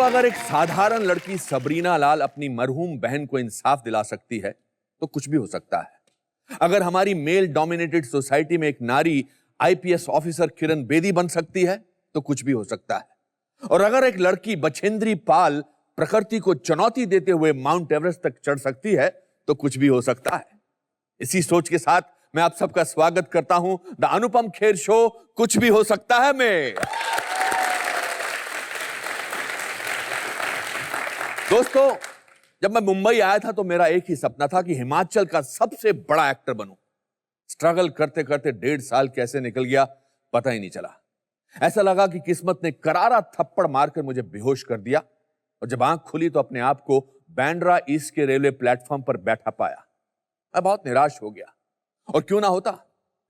दोस्तों, अगर एक साधारण लड़की सबरीना लाल अपनी मरहूम बहन को इंसाफ दिला सकती है तो कुछ भी हो सकता है। अगर हमारी मेल डोमिनेटेड सोसाइटी में एक नारी आईपीएस ऑफिसर किरण बेदी बन सकती है तो कुछ भी हो सकता है। और अगर एक लड़की बछेंद्री पाल प्रकृति को चुनौती देते हुए माउंट एवरेस्ट तक चढ़ सकती है तो कुछ भी हो सकता है। इसी सोच के साथ मैं आप सबका स्वागत करता हूं द अनुपम खेर शो, कुछ भी हो सकता है में। दोस्तों, जब मैं मुंबई आया था तो मेरा एक ही सपना था कि हिमाचल का सबसे बड़ा एक्टर बनूं। स्ट्रगल करते करते 1.5 साल कैसे निकल गया पता ही नहीं चला। ऐसा लगा कि किस्मत ने करारा थप्पड़ मारकर मुझे बेहोश कर दिया और जब आंख खुली तो अपने आप को बांद्रा ईस्ट के रेलवे प्लेटफॉर्म पर बैठा पाया। मैं बहुत निराश हो गया। और क्यों ना होता,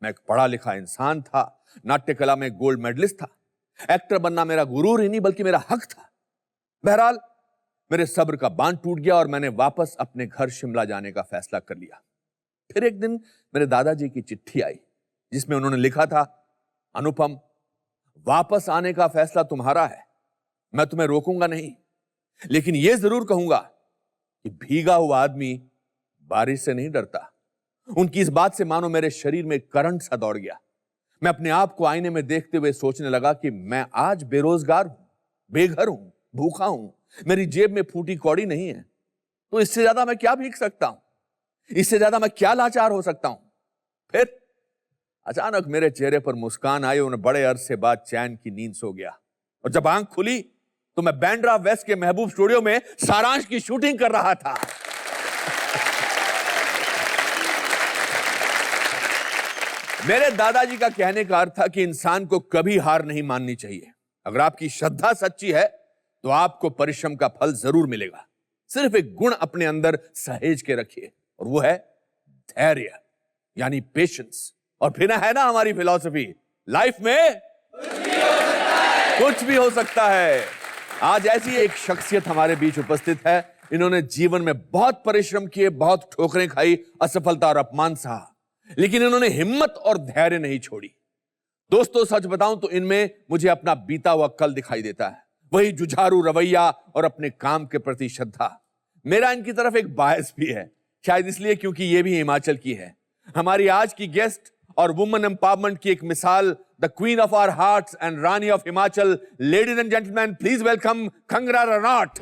मैं एक पढ़ा लिखा इंसान था, नाट्य कला में गोल्ड मेडलिस्ट था। एक्टर बनना मेरा गुरूर ही नहीं बल्कि मेरा हक था। बहरहाल मेरे सब्र का बांध टूट गया और मैंने वापस अपने घर शिमला जाने का फैसला कर लिया। फिर एक दिन मेरे दादाजी की चिट्ठी आई जिसमें उन्होंने लिखा था, अनुपम, वापस आने का फैसला तुम्हारा है, मैं तुम्हें रोकूंगा नहीं, लेकिन यह जरूर कहूंगा कि भीगा हुआ आदमी बारिश से नहीं डरता। उनकी इस बात से मानो मेरे शरीर में करंट सा दौड़ गया। मैं अपने आप को आईने में देखते हुए सोचने लगा कि मैं आज बेरोजगार हूं, बेघर हूं, भूखा हूं, मेरी जेब में फूटी कौड़ी नहीं है, तो इससे ज्यादा मैं क्या भीग सकता हूं, इससे ज्यादा मैं क्या लाचार हो सकता हूं। फिर अचानक मेरे चेहरे पर मुस्कान आई और बड़े अरसे बाद चैन की नींद सो गया। और जब आंख खुली तो मैं बांद्रा वेस्ट के महबूब स्टूडियो में सारांश की शूटिंग कर रहा था। मेरे दादाजी का कहने का अर्थ था कि इंसान को कभी हार नहीं माननी चाहिए। अगर आपकी श्रद्धा सच्ची है तो आपको परिश्रम का फल जरूर मिलेगा। सिर्फ एक गुण अपने अंदर सहेज के रखिए और वो है धैर्य, यानी पेशेंस। और फिर है ना हमारी फिलॉसफी, लाइफ में कुछ भी हो सकता है। आज ऐसी एक शख्सियत हमारे बीच उपस्थित है। इन्होंने जीवन में बहुत परिश्रम किए, बहुत ठोकरें खाई, असफलता और अपमान सहा, लेकिन इन्होंने हिम्मत और धैर्य नहीं छोड़ी। दोस्तों, सच बताऊं तो इनमें मुझे अपना बीता हुआ कल दिखाई देता है, वही जुझारू रवैया और अपने काम के प्रति श्रद्धा। मेरा इनकी तरफ एक बायस भी है, शायद इसलिए क्योंकि ये भी हिमाचल की है। हमारी आज की गेस्ट और वुमेन एम्पावरमेंट की एक मिसाल, the queen of our hearts and रानी of Himachal, ladies and gentleman, please welcome Kangana Ranaut.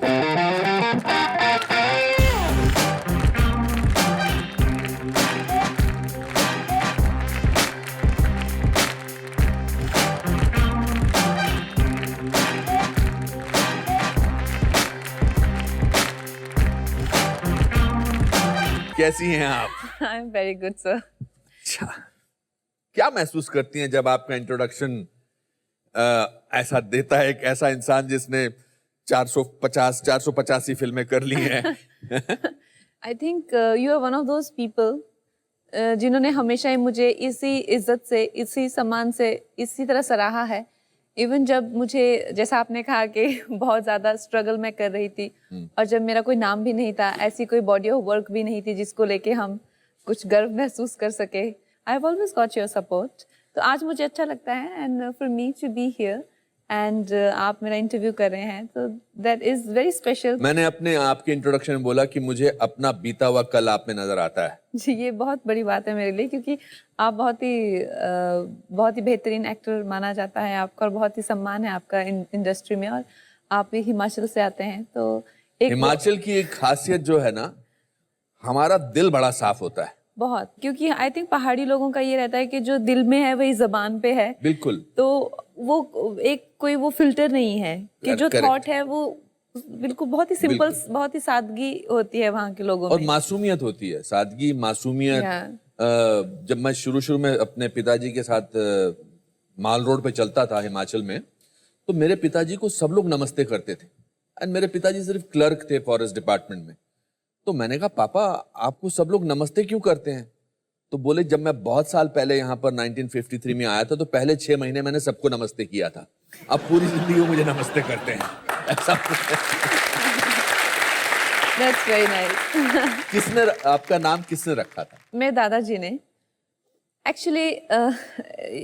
कैसी हैं आप? I am very good sir. अच्छा, क्या महसूस करती हैं जब आपका इंट्रोडक्शन ऐसा देता है एक ऐसा इंसान जिसने 485 फिल्में कर ली हैं? I think you are one of those people जिन्होंने हमेशा ही मुझे इसी इज्जत से, इसी सम्मान से, इसी तरह सराहा है। इवन जब मुझे, जैसा आपने कहा कि बहुत ज़्यादा स्ट्रगल मैं कर रही थी और जब मेरा कोई नाम भी नहीं था, ऐसी कोई बॉडी ऑफ वर्क भी नहीं थी जिसको लेके हम कुछ गर्व महसूस कर सके, I have always got your support. तो आज मुझे अच्छा लगता है and for me to be here and आप मेरा इंटरव्यू कर रहे हैं, तो दैट इज वेरी स्पेशल। मैंने अपने आपके इंट्रोडक्शन में बोला कि मुझे अपना बीता हुआ कल आप में नजर आता है। जी, ये बहुत बड़ी बात है मेरे लिए, क्योंकि आप बहुत ही बेहतरीन एक्टर माना जाता है आपका और बहुत ही सम्मान है आपका इंडस्ट्री में, और आप भी हिमाचल से आते हैं। तो हिमाचल की एक खासियत जो है ना, हमारा दिल बड़ा साफ होता है बहुत, क्योंकि आई थिंक पहाड़ी लोगों का ये रहता है कि जो दिल में है वही जबान पे है। बिल्कुल। तो वो एक कोई वो फिल्टर नहीं है कि जो थॉट है वो बिल्कुल बहुत ही सिंपल, बहुत ही सादगी होती है वहाँ के लोगों और में, मासूमियत होती है, सादगी, मासूमियत। जब मैं शुरू में अपने पिताजी के साथ माल रोड पे चलता था हिमाचल में, तो मेरे पिताजी को सब लोग नमस्ते करते थे। एंड मेरे पिताजी सिर्फ क्लर्क थे फॉरेस्ट डिपार्टमेंट में। तो मैंने कहा, पापा आपको सब लोग नमस्ते क्यों करते हैं? तो बोले, जब मैं बहुत साल पहले यहाँ पर 1953 में आया था तो पहले 6 महीने मैंने सबको नमस्ते किया था, अब पूरी जिंदगी मुझे नमस्ते करते हैं। ऐसा That's very nice. किसने आपका नाम किसने रखा था? मेरे दादाजी ने। एक्चुअली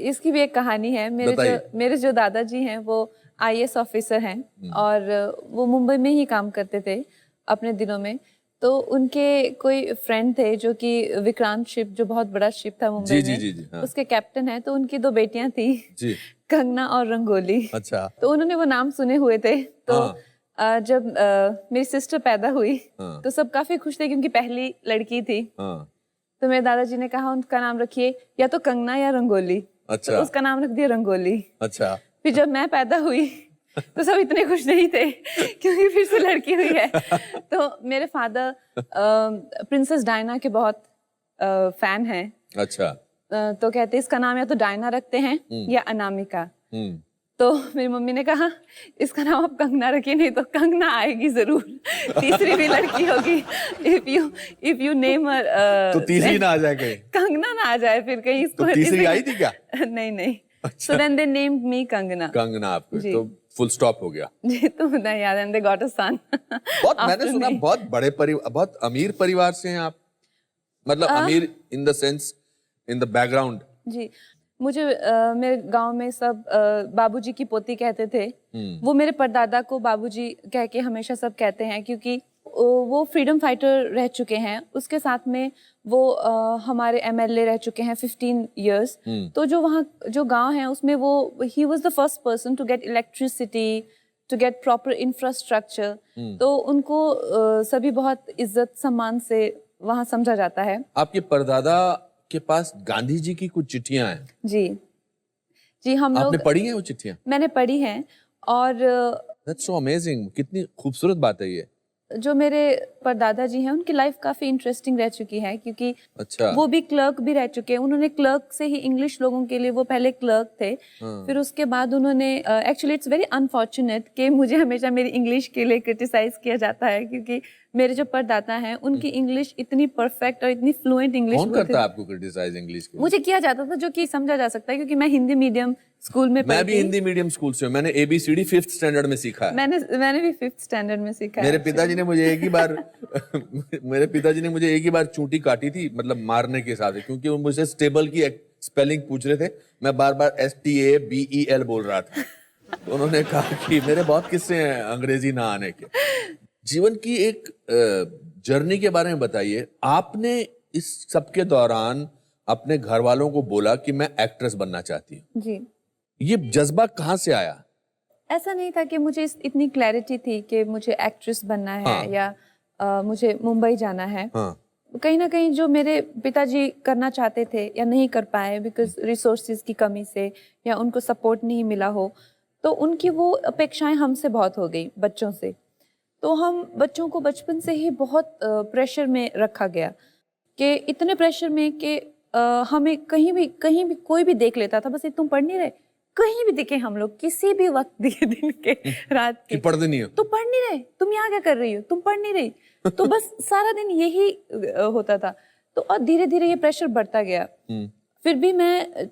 इसकी भी एक कहानी है। मेरे जो दादाजी हैं वो आईएएस ऑफिसर हैं और वो मुंबई में ही काम करते थे अपने दिनों में। तो उनके कोई फ्रेंड थे जो कि विक्रांत शिप, जो बहुत बड़ा शिप था मुंबई जी, में, जी, जी, हाँ। उसके कैप्टन है। तो उनकी 2 बेटियां थी, जी। कंगना और रंगोली। अच्छा। तो उन्होंने वो नाम सुने हुए थे। तो हाँ। जब मेरी सिस्टर पैदा हुई हाँ। तो सब काफी खुश थे क्योंकि पहली लड़की थी। हाँ। तो मेरे दादाजी ने कहा उनका नाम रखिए या तो कंगना या रंगोली। अच्छा। तो उसका नाम रख दिया रंगोली। अच्छा। फिर जब मैं पैदा हुई तो सब इतने खुश नहीं थे क्योंकि फिर से लड़की हुई है। तो मेरे फादर प्रिंसेस डायना के बहुत फैन हैं। अच्छा। तो कहते इसका नाम या तो डायना रखते हैं या अनामिका। तो मेरी मम्मी ने कहा इसका नाम आप कंगना रखिए, नहीं तो कंगना आएगी जरूर, तीसरी भी लड़की होगी। इफ यू नेम तो तीसरी ना आ जाए कहीं, कंगना ना आ जाए फिर कहीं इसको। तो तीसरी आई थी क्या? नहीं नहीं। सो देन दे नेम्ड मी कंगना। कंगना आपको तो फुल स्टॉप हो गया। जी, तो मुझे याद है, दे गॉट अ सन। बहुत मैंने सुना बहुत बड़े परिवार, बहुत अमीर परिवार से हैं आप, मतलब अमीर in the sense in the background. जी, मुझे मेरे गांव में सब बाबूजी की पोती कहते थे। वो मेरे परदादा को बाबूजी कह के हमेशा सब कहते हैं क्योंकि वो फ्रीडम फाइटर रह चुके हैं। उसके साथ में वो हमारे एमएलए रह चुके हैं 15 इयर्स। तो जो वहाँ जो गांव है उसमें वो ही was the first person to get electricity, to get proper infrastructure. तो उनको सभी बहुत इज्जत सम्मान से वहाँ समझा जाता है। आपके परदादा के पास गांधी जी की कुछ चिट्ठियां हैं? जी जी, हम लोग, आपने पढ़ी हैं वो चिट्ठियां? मैंने पढ़ी हैं। और दैट्स सो अमेजिंग, कितनी खूबसूरत बात है ये। जो मेरे परदादा जी हैं उनकी लाइफ काफी इंटरेस्टिंग रह चुकी है क्योंकि अच्छा। वो भी क्लर्क भी रह चुके हैं। उन्होंने क्लर्क से ही, इंग्लिश लोगों के लिए वो पहले क्लर्क थे। फिर उसके बाद उन्होंने एक्चुअली इट्स वेरी अनफॉर्चुनेट कि मुझे हमेशा मेरी इंग्लिश के लिए क्रिटिसाइज किया जाता है क्योंकि मेरे जो परदादा हैं उनकी इंग्लिश इतनी परफेक्ट और इतनी फ्लुएंट इंग्लिश। कौन करता है आपको क्रिटिसाइज इंग्लिश के? मुझे किया जाता था, जो कि समझा जा सकता है क्योंकि मैं हिंदी मीडियम स्कूल में मैं भी हिंदी मीडियम स्कूल से हूँ। मैंने ABCD 5th स्टैंडर्ड में सीखा है। मैंने भी 5th स्टैंडर्ड में सीखा है। मेरे पिताजी ने मुझे एक ही बार मेरे पिताजी ने मुझे एक ही बार चूंटी काटी थी, मतलब मारने के हिसाब से, क्योंकि वो मुझसे स्टेबल की स्पेलिंग पूछ रहे थे। मैं बार बार STABEL बोल रहा था। तो उन्होंने कहा कि मेरे बहुत किस्से हैं अंग्रेजी ना आने के। जीवन की एक जर्नी के बारे में बताइए। आपने इस सबके दौरान अपने घर वालों को बोला कि मैं एक्ट्रेस बनना चाहती हूँ, जी। ये जज्बा कहाँ से आया? ऐसा नहीं था कि मुझे इतनी क्लैरिटी थी कि मुझे एक्ट्रेस बनना है या मुझे मुंबई जाना है। कहीं ना कहीं जो मेरे पिताजी करना चाहते थे या नहीं कर पाए बिकॉज रिसोर्सेज की कमी से या उनको सपोर्ट नहीं मिला हो, तो उनकी वो अपेक्षाएं हमसे बहुत हो गई बच्चों से। तो हम बच्चों को बचपन से ही बहुत प्रेशर में रखा गया कि इतने प्रेशर में कि हमें कहीं भी कोई भी देख लेता था, बस तुम पढ़ नहीं रहे, कहीं भी दिखे हम लोग किसी भी वक्त दिए, दिन के रात के, पढ़ नहीं हो, तो पढ़ नहीं रहे, तुम यहाँ क्या कर रही हो, तुम पढ़ नहीं रही। तो बस सारा दिन यही होता था। तो और धीरे धीरे ये प्रेशर बढ़ता गया। फिर भी मैं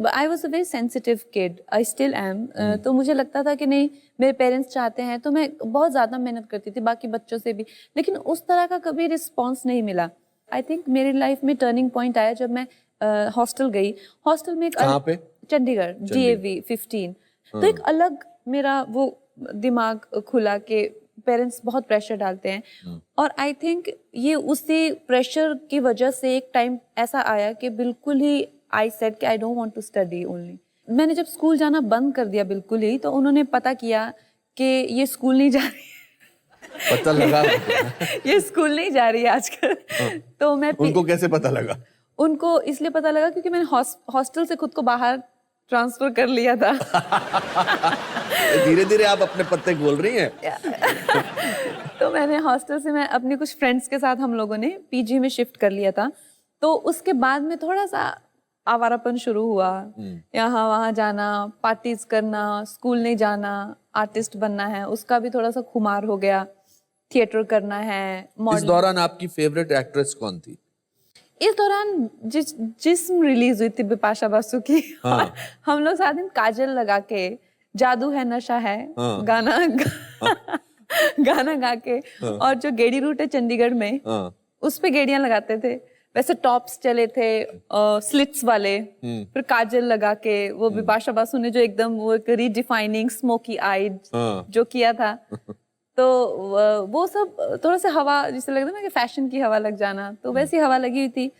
I was a very sensitive kid, I still am. तो मुझे लगता था कि नहीं, मेरे पेरेंट्स चाहते हैं, तो मैं बहुत ज्यादा मेहनत करती थी बाकी बच्चों से भी, लेकिन उस तरह का कभी रिस्पॉन्स नहीं मिला। आई थिंक मेरी लाइफ में टर्निंग पॉइंट आया जब मैं हॉस्टल गई। हॉस्टल में कहाँ पे? चंडीगढ़, DAV 15। तो एक अलग मेरा वो दिमाग खुला कि पेरेंट्स बहुत प्रेशर डालते हैं। और आई थिंक ये उसी प्रेशर की वजह से एक टाइम ऐसा आया कि बिल्कुल ही आई सेड कि I don't want to study only. मैंने जब स्कूल जाना बंद कर दिया बिल्कुल ही, तो उन्होंने पता किया कि ये स्कूल नहीं जा रही, पता लगा ये स्कूल नहीं जा रही है आजकल। तो मैं, उनको कैसे पता लगा? उनको इसलिए पता लगा क्योंकि मैंने हॉस्टल से खुद को बाहर ट्रांसफर कर लिया था। धीरे धीरे आप अपने पत्ते खोल रही हैं। तो मैंने हॉस्टल से, मैं अपने कुछ फ्रेंड्स के साथ हम लोगों ने PG में शिफ्ट कर लिया था। तो उसके बाद में थोड़ा सा आवारापन शुरू हुआ, यहाँ वहाँ जाना, पार्टीज करना, स्कूल नहीं जाना, आर्टिस्ट बनना है उसका भी थोड़ा सा खुमार हो गया, थिएटर करना है। इस दौरान आपकी फेवरेट एक्ट्रेस कौन थी? इस दौरान जिस्म रिलीज हुई थी बिपाशा बासु की। हाँ। हम लोग साथ दिन काजल लगा के जादू है नशा है गाना गाना गा के, और जो गेड़ी रूट है चंडीगढ़ में, उस पे गेड़ियां लगाते थे। वैसे टॉप्स चले थे स्लिट्स वाले, फिर काजल लगा के वो बिपाशा बासु ने जो एकदम वो एक रीडिफाइनिंग स्मोकी आईड जो किया था, तो वो सब थोड़ा सा हवा जिसे लगता है ना कि फैशन की हवा लग जाना, तो वैसी हवा लगी हुई थी।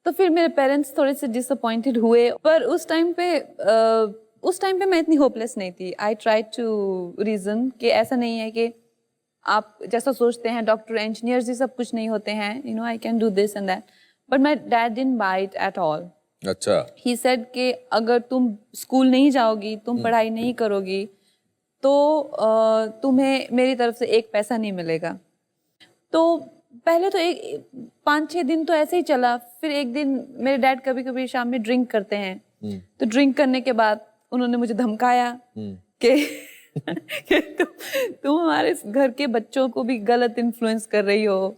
तो फिर मेरे पेरेंट्स थोड़े से डिसअपॉइंटेड हुए, पर उस टाइम पे मैं इतनी होपलेस नहीं थी। आई ट्राई टू रीजन कि ऐसा नहीं है कि आप जैसा सोचते हैं डॉक्टर इंजीनियर्स ही सब कुछ नहीं होते हैं, you know I can do this and that, but my dad didn't buy it at all. अच्छा। ही सेड कि अगर तुम स्कूल नहीं जाओगी, तुम पढ़ाई नहीं करोगी, तो तुम्हें मेरी तरफ से एक पैसा नहीं मिलेगा। तो पहले तो 5-6 दिन तो ऐसे ही चला। फिर एक दिन मेरे डैड कभी कभी शाम में ड्रिंक करते हैं, तो ड्रिंक करने के बाद उन्होंने मुझे धमकाया कि तुम हमारे घर के बच्चों को भी गलत इन्फ्लुएंस कर रही हो।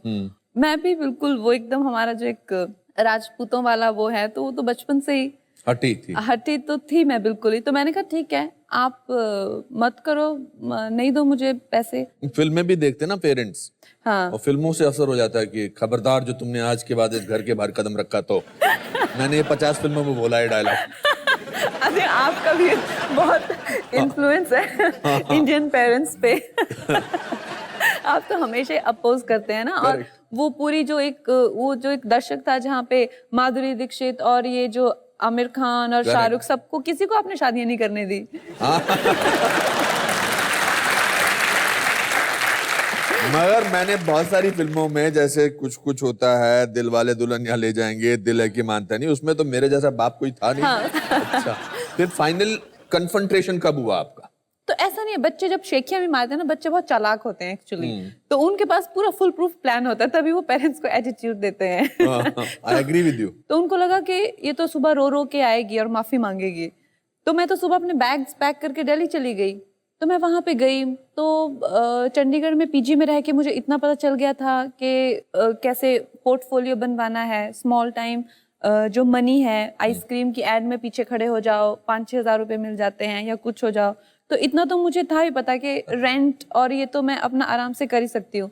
मैं भी बिल्कुल वो एकदम हमारा जो एक राजपूतों वाला वो है, तो वो तो बचपन से ही हटी तो थी मैं बिल्कुल ही। तो मैंने कहा ठीक है, आप मत करो, नहीं दो मुझे पैसे। फिल्में भी देखते ना पेरेंट्स, हाँ। और फिल्मों से असर हो जाता है कि खबरदार जो तुमने आज के बाद इस घर के बाहर कदम रखा तो। मैंने ये 50 फिल्मों में बोला है डायलॉग। अरे आपका भी बहुत इन्फ्लुएंस है इंडियन पेरेंट्स पे। आप तो हमेशा अपोज करते हैं ना। और वो पूरी जो एक दशक था जहाँ पे माधुरी दीक्षित और ये जो आमिर खान और शाहरुख, सबको किसी को आपने शादियां नहीं करने दी। मगर मैंने बहुत सारी फिल्मों में, जैसे कुछ कुछ होता है, दिल वाले दुल्हनिया ले जाएंगे, दिल है कि मानता नहीं, उसमें तो मेरे जैसा बाप कोई था नहीं। हाँ। अच्छा, फिर फाइनल कन्फ्रंटेशन कब हुआ आपका? तो ऐसा नहीं है, बच्चे जब शेखियां भी मारते हैं ना, बच्चे बहुत चालाक होते हैं एक्चुअली, तो उनके पास पूरा फुल प्रूफ प्लान होता है, तभी वो पेरेंट्स को एटीट्यूड देते हैं। I agree with you. तो उनको लगा कि ये तो सुबह रो रो के आएगी और माफी मांगेगी। तो मैं तो सुबह अपने बैग्स पैक करके दिल्ली चली गई। तो मैं वहां पे गई तो चंडीगढ़ में पीजी में रह के मुझे इतना पता चल गया था कि कैसे पोर्टफोलियो बनवाना है, स्मॉल टाइम जो मनी है, आइसक्रीम की एड में पीछे खड़े हो जाओ, 5-6 हज़ार रुपए मिल जाते हैं या कुछ हो जाओ। तो इतना तो मुझे था ही पता कि रेंट और ये तो मैं अपना आराम से कर ही सकती हूँ।